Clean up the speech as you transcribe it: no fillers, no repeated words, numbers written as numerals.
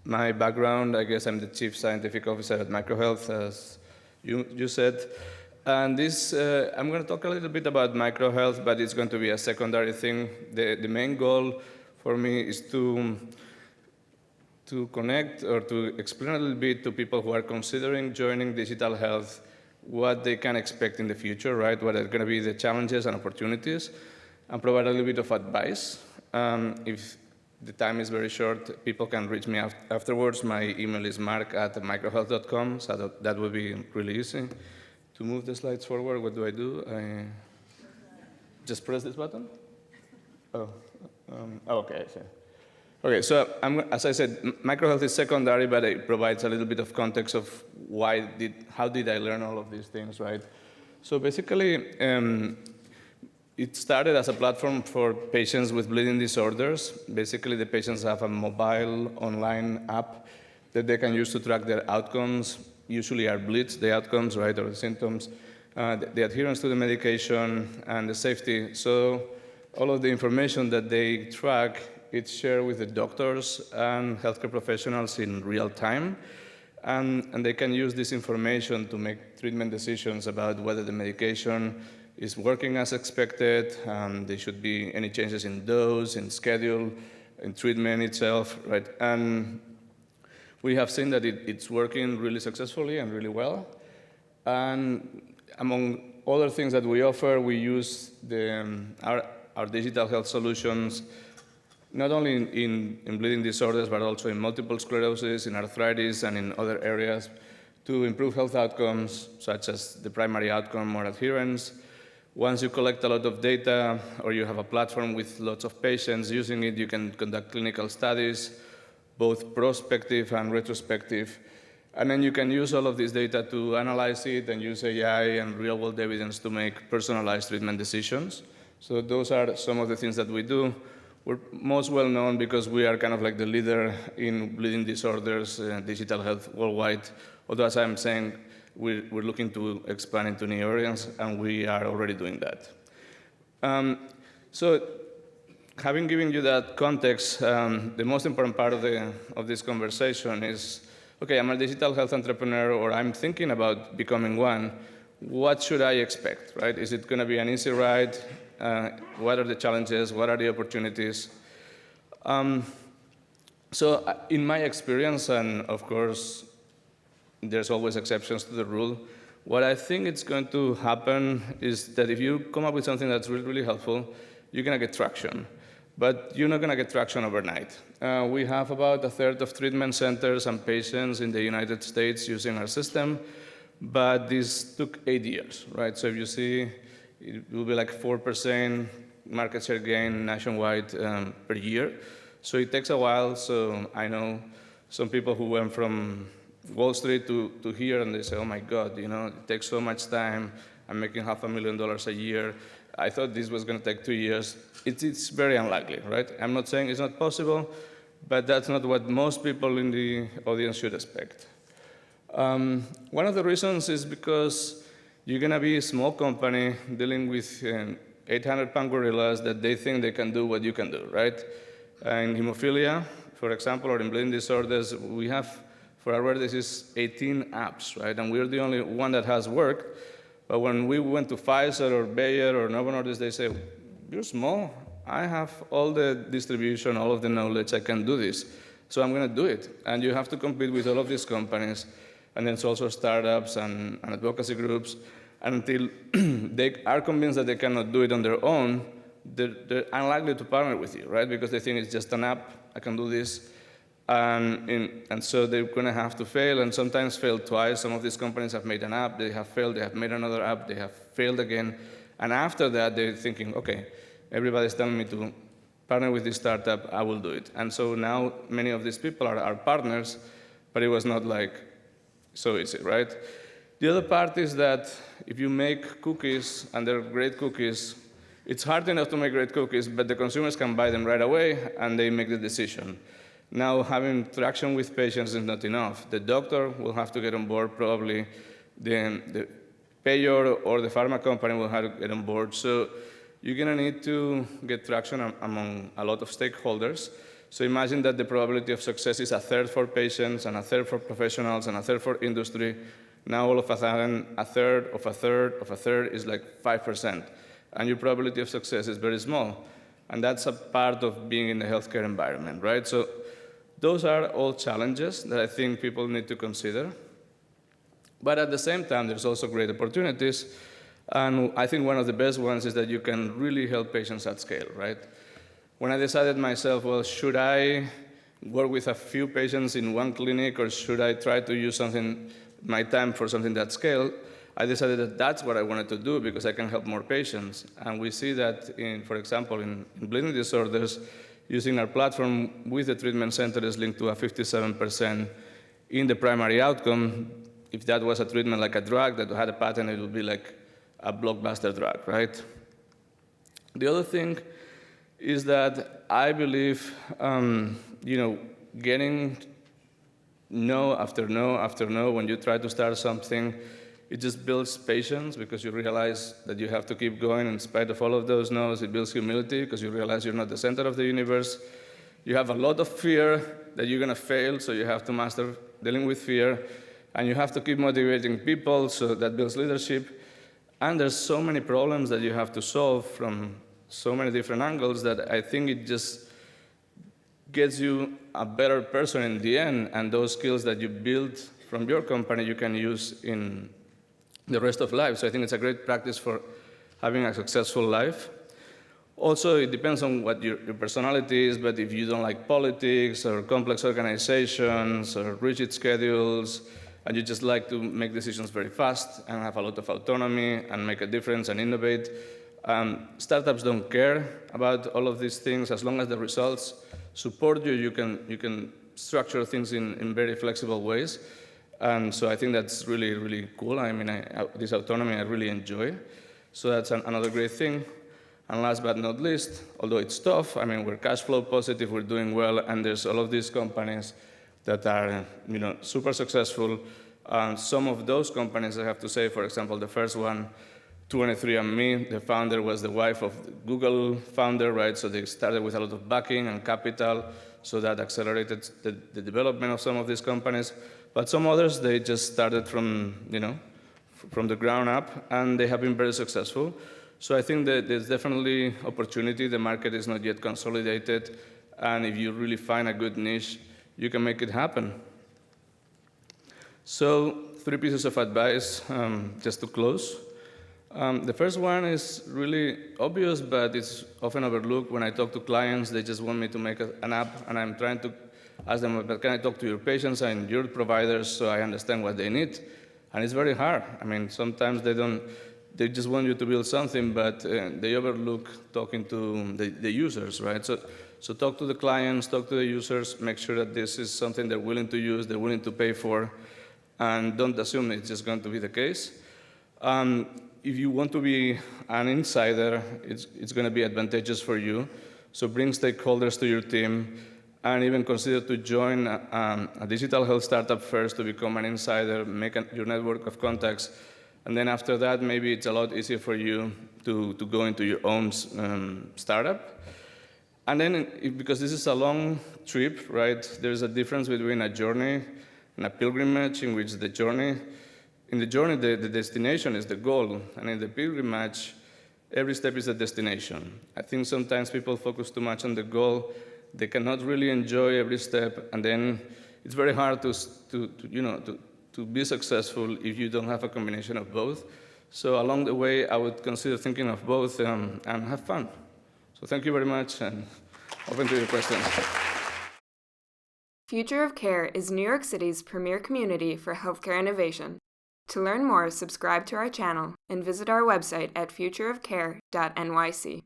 My background, I guess I'm the Chief Scientific Officer at MicroHealth, as you said. And this, I'm going to talk a little bit about MicroHealth, but it's going to be a secondary thing. The main goal for me is to connect or to explain a little bit to people who are considering joining digital health what they can expect in the future, right? What are going to be the challenges and opportunities, and provide a little bit of advice. If the time is very short, people can reach me afterwards. My email is marc@microhealth.com, so that would be really easy. To move the slides forward, what do? I just press this button? Oh, okay. Okay, so as I said, MicroHealth is secondary, but it provides a little bit of context of how did I learn all of these things, right? So basically, it started as a platform for patients with bleeding disorders. Basically, the patients have a mobile online app that they can use to track their outcomes. Usually are bleeds, the outcomes, right, or the symptoms, the adherence to the medication, and the safety. So all of the information that they track, it's shared with the doctors and healthcare professionals in real time. And they can use this information to make treatment decisions about whether the medication is working as expected, there should be any changes in dose, in schedule, in treatment itself, right? And we have seen that it's working really successfully and really well. And among other things that we offer, we use our digital health solutions not only in bleeding disorders, but also in multiple sclerosis, in arthritis, and in other areas to improve health outcomes, such as the primary outcome or adherence. Once you collect a lot of data, or you have a platform with lots of patients using it, you can conduct clinical studies, both prospective and retrospective. And then you can use all of this data to analyze it and use AI and real-world evidence to make personalized treatment decisions. So those are some of the things that we do. We're most well known because we are kind of like the leader in bleeding disorders, digital health worldwide. Although, as I'm saying, we're looking to expand into new areas, and we are already doing that. So having given you that context, the most important part of this conversation is, okay, I'm a digital health entrepreneur, or I'm thinking about becoming one. What should I expect, right? Is it going to be an easy ride? What are the challenges? What are the opportunities? So in my experience, and of course, there's always exceptions to the rule, what I think is going to happen is that if you come up with something that's really, really helpful, you're going to get traction. But you're not going to get traction overnight. We have about a third of treatment centers and patients in the United States using our system, but this took 8 years, right? So if you see, it will be like 4% market share gain nationwide per year. So it takes a while. So I know some people who went from Wall Street to here, and they say, oh my God, it takes so much time. I'm making $500,000 a year. I thought this was going to take 2 years. It's very unlikely, right? I'm not saying it's not possible, but that's not what most people in the audience should expect. One of the reasons is because you're going to be a small company dealing with 800-pound gorillas that they think they can do what you can do, right? In hemophilia, for example, or in bleeding disorders, we have, for our rare disease, 18 apps, right? And we're the only one that has worked. But when we went to Pfizer or Bayer or Novo Nordisk, they say, you're small. I have all the distribution, all of the knowledge. I can do this. So I'm going to do it. And you have to compete with all of these companies. And then it's also startups and advocacy groups. And until they are convinced that they cannot do it on their own, they're unlikely to partner with you, right? Because they think it's just an app. I can do this. And so they're going to have to fail, and sometimes fail twice. Some of these companies have made an app, they have failed, they have made another app, they have failed again. And after that, they're thinking, okay, everybody's telling me to partner with this startup, I will do it. And so now many of these people are our partners, but it was not like so easy, right? The other part is that if you make cookies, and they're great cookies, it's hard enough to make great cookies, but the consumers can buy them right away, and they make the decision. Now, having traction with patients is not enough. The doctor will have to get on board, probably. The payer or the pharma company will have to get on board. So you're going to need to get traction among a lot of stakeholders. So imagine that the probability of success is a third for patients, and a third for professionals, and a third for industry. Now all of a sudden, a third of a third of a third is like 5%. And your probability of success is very small. And that's a part of being in the healthcare environment, right? So those are all challenges that I think people need to consider. But at the same time, there's also great opportunities. And I think one of the best ones is that you can really help patients at scale, right? When I decided myself, well, should I work with a few patients in one clinic, or should I try to use my time for something that scale, I decided that that's what I wanted to do because I can help more patients. And we see that, for example, in bleeding disorders, using our platform with the treatment center is linked to a 57% in the primary outcome. If that was a treatment like a drug that had a patent, it would be like a blockbuster drug, right? The other thing is that I believe, getting no after no after no when you try to start something, it just builds patience because you realize that you have to keep going in spite of all of those no's. It builds humility because you realize you're not the center of the universe. You have a lot of fear that you're going to fail, so you have to master dealing with fear. And you have to keep motivating people, so that builds leadership. And there's so many problems that you have to solve from so many different angles that I think it just gets you a better person in the end. And those skills that you build from your company, you can use in the rest of life. So I think it's a great practice for having a successful life. Also, it depends on what your personality is, but if you don't like politics or complex organizations or rigid schedules, and you just like to make decisions very fast and have a lot of autonomy and make a difference and innovate, startups don't care about all of these things. As long as the results support you, you can structure things in very flexible ways. And so I think that's really, really cool. I mean, this autonomy I really enjoy. So that's another great thing. And last but not least, although it's tough, I mean, we're cash flow positive, we're doing well, and there's all of these companies that are, super successful. Some of those companies, I have to say, for example, the first one, 23andMe, the founder was the wife of the Google founder, right? So they started with a lot of backing and capital, so that accelerated the development of some of these companies. But some others, they just started from the ground up, and they have been very successful. So I think that there's definitely opportunity. The market is not yet consolidated, and if you really find a good niche, you can make it happen. So 3 pieces of advice just to close. The first one is really obvious, but it's often overlooked. When I talk to clients, they just want me to make an app, and I'm trying to ask them, but can I talk to your patients and your providers so I understand what they need? And it's very hard. I mean, sometimes they just want you to build something, but they overlook talking to the users, right? So talk to the clients, talk to the users, make sure that this is something they're willing to use, they're willing to pay for, and don't assume it's just going to be the case. If you want to be an insider, it's going to be advantageous for you. So bring stakeholders to your team, and even consider to join a digital health startup first to become an insider, make your network of contacts, and then after that, maybe it's a lot easier for you to go into your own startup. And then, because this is a long trip, right, there's a difference between a journey and a pilgrimage, in which the journey, the destination is the goal, and in the pilgrimage, every step is a destination. I think sometimes people focus too much on the goal. They cannot really enjoy every step, and then it's very hard to be successful if you don't have a combination of both. So along the way, I would consider thinking of both and have fun. So thank you very much, and open to your questions. Future of Care is New York City's premier community for healthcare innovation. To learn more, subscribe to our channel and visit our website at futureofcare.nyc.